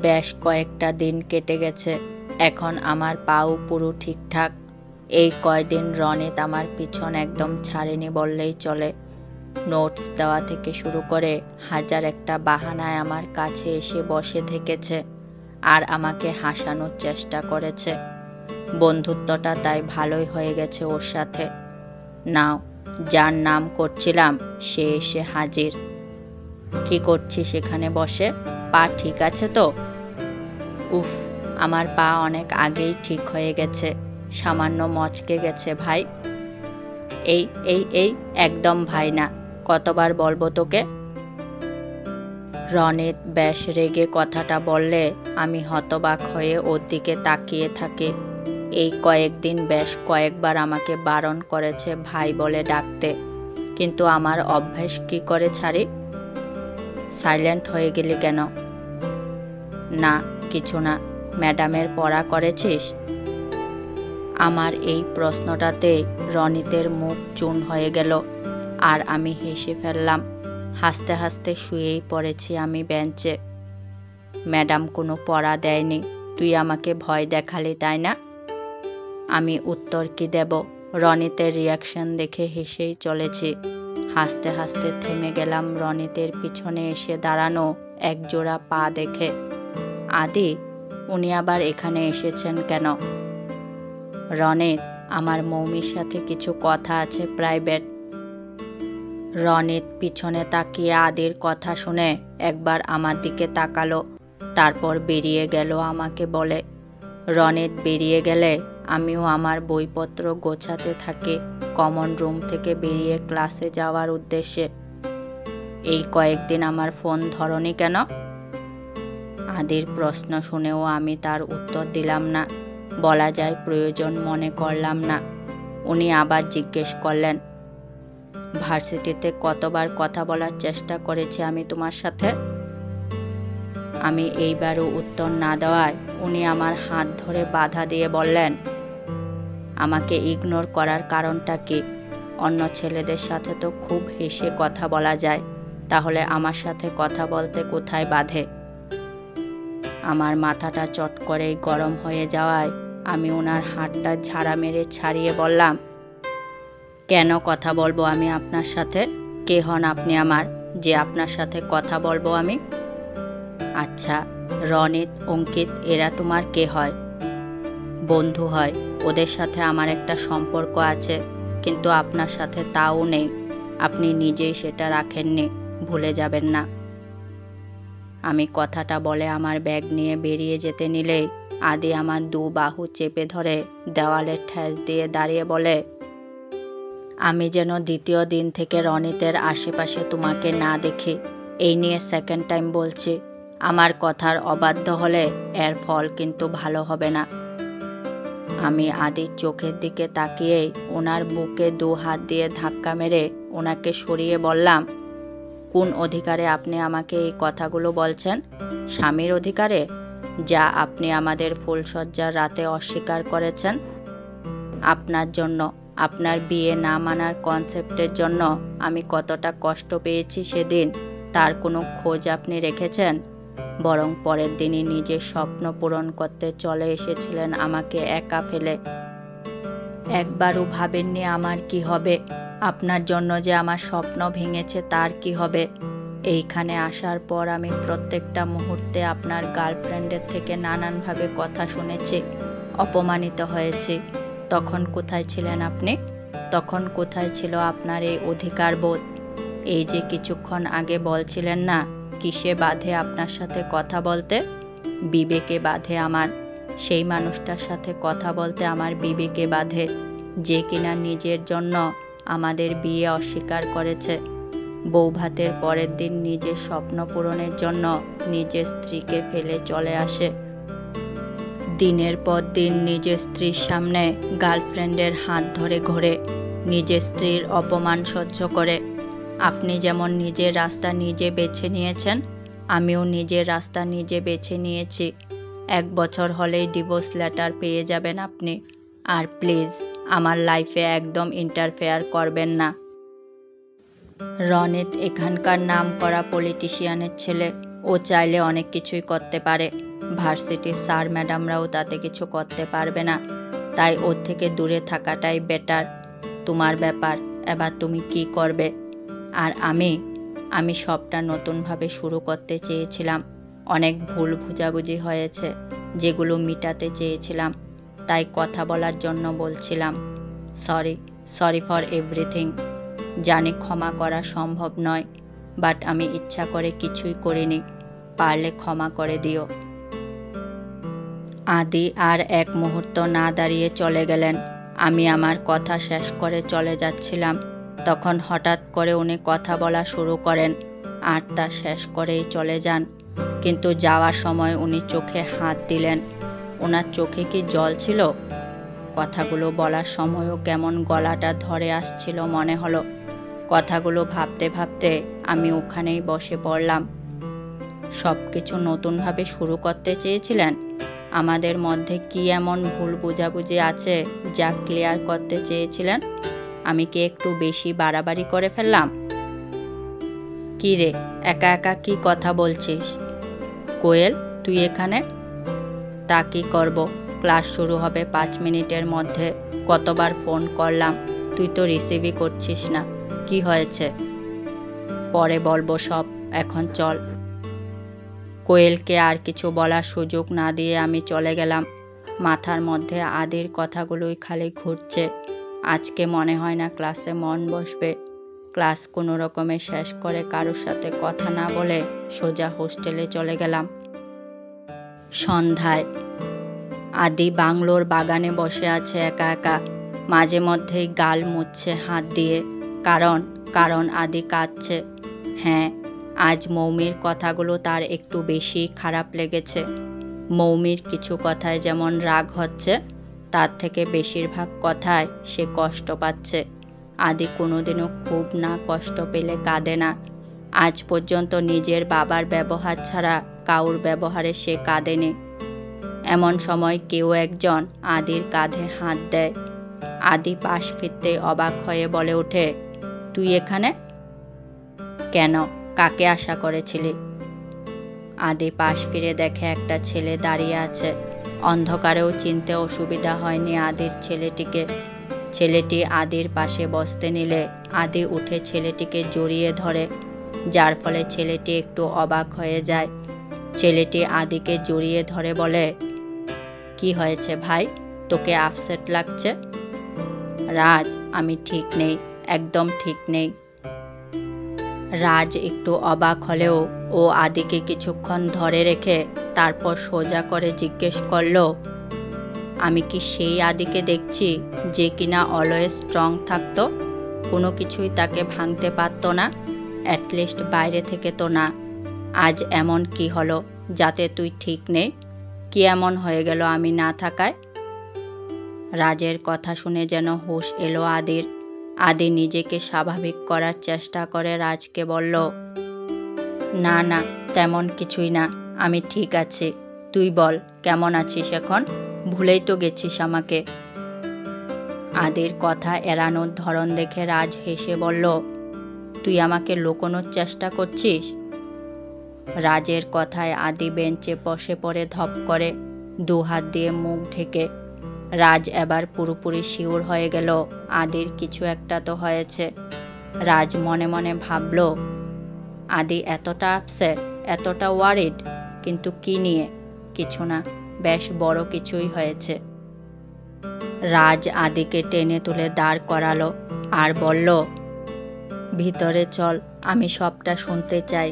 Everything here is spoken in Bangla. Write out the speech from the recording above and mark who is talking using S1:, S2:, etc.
S1: বেশ কয়েকটা দিন কেটে গেছে। এখন আমার পাও পুরো ঠিকঠাক। এই কয়দিন রনিত আমার পিছন একদম ছাড়েনি বললেই চলে। নোটস দেওয়া থেকে শুরু করে হাজার একটা বাহানায় আমার কাছে এসে বসে থেকেছে আর আমাকে হাসানোর চেষ্টা করেছে। বন্ধুত্বটা তাই ভালোই হয়ে গেছে ওর সাথে। নাও, যার নাম করছিলাম সে এসে হাজির। কি করছি সেখানে বসে? পা ঠিক আছে তো? উফ, আমার পা অনেক আগেই ঠিক হয়ে গেছে। সামান্য মচকে গেছে ভাই। এই এই এই একদম ভাই না, কতবার বলবো তোকে? রনিত বেশ রেগে কথাটা বললে আমি হতবাক হয়ে ওর দিকে তাকিয়ে থাকি। এই কয়েকদিন বেশ কয়েকবার আমাকে বারণ করেছে ভাই বলে ডাকতে, কিন্তু আমার অভ্যাস কি করে ছাড়ি? সাইলেন্ট হয়ে গেলি কেন? না, কিছু না। ম্যাডামের পড়া করেছিস? আমার এই প্রশ্নটাতে রনিতের মুখ চুন হয়ে গেল আর আমি হেসে ফেললাম। হাসতে হাসতে শুয়েই পড়েছি আমি বেঞ্চে। ম্যাডাম কোনো পড়া দেয়নি, তুই আমাকে ভয় দেখালি তাই না? আমি উত্তর কি দেব? রনিতের রিয়াকশন দেখে হেসেই চলেছি। হাসতে হাসতে থেমে গেলাম রনিতের পিছনে এসে দাঁড়ানো একজোড়া পা দেখে। আদি, উনি আবার এখানে এসেছেন কেন? রনিত, আমার মৌমির সাথে কিছু কথা আছে প্রাইভেট। রনিত পিছনে তাকিয়ে আদির কথা শুনে একবার আমার দিকে তাকালো, তারপর বেরিয়ে গেল আমাকে বলে। রনিত বেরিয়ে গেলে আমিও আমার বইপত্র গোছাতে থাকি কমন রুম থেকে বেরিয়ে ক্লাসে যাওয়ার উদ্দেশ্যে। এই কয়েকদিন আমার ফোন ধরনি কেন? আদির প্রশ্ন শুনেও আমি তার উত্তর দিলাম না। বলা যায় প্রয়োজন মনে করলাম না। উনি আবার জিজ্ঞেস করলেন, ভার্সিটিতে কতবার কথা বলার চেষ্টা করেছি আমি তোমার সাথে? আমি এইবারও উত্তর না দেওয়ায় উনি আমার হাত ধরে বাধা দিয়ে বললেন, আমাকে ইগনোর করার কারণটা কি? অন্য ছেলেদের সাথে তো খুব হেসে কথা বলা যায়, তাহলে আমার সাথে কথা বলতে কোথায় বাধে? আমার মাথাটা চট করেই গরম হয়ে যাওয়ায় আমি ওনার হাতটা ঝাড়া মেরে ছাড়িয়ে বললাম, কেন কথা বলবো আমি আপনার সাথে? কে হন আপনি আমার, যে আপনার সাথে কথা বলবো আমি? আচ্ছা, রনিত, অঙ্কিত এরা তোমার কে হয়? বন্ধু হয়। ওদের সাথে আমার একটা সম্পর্ক আছে, কিন্তু আপনার সাথে তাও নেই। আপনি নিজেই সেটা রাখেননি, ভুলে যাবেন না। আমি কথাটা বলে আমার ব্যাগ নিয়ে বেরিয়ে যেতে নিলেই আদি আমার দু বাহু চেপে ধরে দেওয়ালে ঠেস দিয়ে দাঁড়িয়ে বলে, আমি যেন দ্বিতীয় দিন থেকে রনিতের আশেপাশে তোমাকে না দেখি, এই নিয়ে সেকেন্ড টাইম বলছি। আমার কথার অবাধ্য হলে এর ফল কিন্তু ভালো হবে না। আমি আদির চোখের দিকে তাকিয়েই ওনার বুকে দু হাত দিয়ে ধাক্কা মেরে ওনাকে সরিয়ে বললাম, কোন অধিকারে আপনি আমাকে এই কথাগুলো বলছেন? স্বামীর অধিকারে, যা আপনি আমাদের ফুলসজ্জার রাতে অস্বীকার করেছেন। আপনার জন্য, আপনার বিয়ে না মানার কনসেপ্টের জন্য আমি কতটা কষ্ট পেয়েছি সেদিন, তার কোনো খোঁজ আপনি রেখেছেন? বরং পরের দিনই নিজের স্বপ্ন পূরণ করতে চলে এসেছিলেন আমাকে একা ফেলে। একবারও ভাবেননি আমার কি হবে? আপনার জন্য যে আমার স্বপ্ন ভেঙেছে তার কি হবে? এইখানে আসার পর আমি প্রত্যেকটা মুহূর্তে আপনার গার্লফ্রেন্ডের থেকে নানানভাবে কথা শুনেছি, অপমানিত হয়েছি। তখন কোথায় ছিলেন আপনি? তখন কোথায় ছিল আপনার এই অধিকার বোধ? এই যে কিছুক্ষণ আগে বলছিলেন না কিসে বাধে আপনার সাথে কথা বলতে? বিবেকে বাধে আমার। সেই মানুষটার সাথে কথা বলতে আমার বিবেকে বাধে, যে কিনা নিজের জন্য আমাদের বিয়ে অস্বীকার করেছে। বৌভাতের পরের দিন নিজের স্বপ্ন পূরণের জন্য নিজের স্ত্রীকে ফেলে চলে আসে। দিনের পর দিন নিজের স্ত্রীর সামনে গার্লফ্রেন্ডের হাত ধরে ঘোরে, নিজের স্ত্রীর অপমান সহ্য করে। আপনি যেমন নিজের রাস্তা নিজে বেছে নিয়েছেন, আমিও নিজের রাস্তা নিজে বেছে নিয়েছি। 1 বছর হলেই ডিভোর্স লেটার পেয়ে যাবেন আপনি। আর প্লিজ আমার লাইফে একদম ইন্টারফেয়ার করবেন না। রনিত এখানকার নামকরা পলিটিশিয়ানের ছেলে, ও চাইলে অনেক কিছুই করতে পারে। ভার্সিটির স্যার ম্যাডামরাও তাতে কিছু করতে পারবে না, তাই ওর থেকে দূরে থাকাটাই বেটার। তোমার ব্যাপার, এবার তুমি কি করবে? আর আমি সবটা নতুনভাবে শুরু করতে চেয়েছিলাম। অনেক ভুল বুঝাবুঝি হয়েছে যেগুলো মিটাতে চেয়েছিলাম, তাই কথা বলার জন্য বলছিলাম। Sorry for everything. জানি ক্ষমা করা সম্ভব নয়, বাট আমি ইচ্ছা করে কিছুই করিনি, পারলে ক্ষমা করে দিও। আদি আর এক মুহূর্ত না দাঁড়িয়ে চলে গেলেন। আমি আমার কথা শেষ করে চলে যাচ্ছিলাম, তখন হঠাৎ করে উনি কথা বলা শুরু করেন আর তা শেষ করেই চলে যান। কিন্তু যাওয়ার সময় উনি চোখে হাত দিলেন। ওনার চোখে কি জল ছিল? কথাগুলো বলার সময়ও কেমন গলাটা ধরে আসছিল মনে হলো। কথাগুলো ভাবতে ভাবতে আমি ওখানেই বসে পড়লাম। সব কিছু নতুনভাবে শুরু করতে চেয়েছিলেন? আমাদের মধ্যে কি এমন ভুল বোঝাবুঝি আছে যা ক্লিয়ার করতে চেয়েছিলেন? আমি কি একটু বেশি বাড়াবাড়ি করে ফেললাম? কি রে, একা একা কি কথা বলছিস? কোয়েল, তুই এখানে? তা কি করব, ক্লাস শুরু হবে 5 মিনিটের মধ্যে। কতবার ফোন করলাম, তুই তো রিসিভই করছিস না। কি হয়েছে? পরে বলবো সব, এখন চল। কোয়েলকে আর কিছু বলার সুযোগ না দিয়ে আমি চলে গেলাম। মাথার মধ্যে আদির কথাগুলোই খালি ঘুরছে। আজকে মনে হয় না ক্লাসে মন বসবে। ক্লাস কোনো রকমে শেষ করে কারোর সাথে কথা না বলে সোজা হোস্টেলে চলে গেলাম। সন্ধ্যায় আদি বাংলোর বাগানে বসে আছে একা একা। মাঝে মধ্যেই গাল মুছছে হাত দিয়ে। কারণ আদি কাঁদছে। হ্যাঁ, আজ মৌমির কথাগুলো তার একটু বেশি খারাপ লেগেছে। মৌমির কিছু কথায় যেমন রাগ হচ্ছে, তার থেকে বেশিরভাগ কথায় সে কষ্ট পাচ্ছে। আদি কোনোদিনও খুব না কষ্ট পেলে কাঁদে না। আজ পর্যন্ত নিজের বাবার ব্যবহার ছাড়া কাউর ব্যবহারে সে কাঁদেনি। এমন সময় কেউ একজন আদির কাঁধে হাত দেয়। আদি পাশ ফিরতে অবাক হয়ে বলে ওঠে, তুই এখানে কেন? কাকে আশা করেছিলি? আদি পাশ ফিরে দেখে একটা ছেলে দাঁড়িয়ে আছে। অন্ধকারেও চিনতে অসুবিধা হয়নি আদির ছেলেটিকে। ছেলেটি আদির পাশে বসতে নিলে আদি উঠে ছেলেটিকে জড়িয়ে ধরে, যার ফলে ছেলেটি একটু অবাক হয়ে যায়। ছেলেটি আদিকে জড়িয়ে ধরে বলে, কি হয়েছে ভাই, তোকে আপসেট লাগছে? রাজ, আমি ঠিক নেই, একদম ঠিক নেই। রাজ একটু অবাক হলেও ও আদিকে কিছুক্ষণ ধরে রেখে তারপর সোজা করে জিজ্ঞেস করলো, আমি কি সেই আদিকে দেখছি যে কিনা অলওয়েজ স্ট্রং থাকতো? কোনো কিছুই তাকে ভাঙতে পারতো না, অ্যাটলিস্ট বাইরে থেকে তো না। আজ এমন কি হলো যাতে তুই ঠিক নেই? কি এমন হয়ে গেল আমি না থাকায়? রাজের কথা শুনে যেন হুঁশ এলো আদির। আদি নিজেকে স্বাভাবিক করার চেষ্টা করে রাজকে বলল, না তেমন কিছুই না, আমি ঠিক আছি। তুই বল, কেমন আছিস এখন? ভুলেই তো গেছিস আমাকে। আদির কথা এড়ানোর ধরন দেখে রাজ হেসে বলল, তুই আমাকে লুকোনোর চেষ্টা করছিস? রাজের কথায় আদি বেঞ্চে বসে পড়ে ধপ করে, 2 হাত দিয়ে মুখ ঢেকে। রাজ এবার পুরোপুরি শিওর হয়ে গেল আদির কিছু একটা তো হয়েছে। রাজ মনে মনে ভাবল, আদি এতটা আপসেট, এতটা ওয়ারিড, কিন্তু কি নিয়ে? কিছু না, বেশ বড় কিছুই হয়েছে। রাজ আদিকে টেনে তুলে দাঁড় করালো আর বলল, ভিতরে চল, আমি সবটা শুনতে চাই।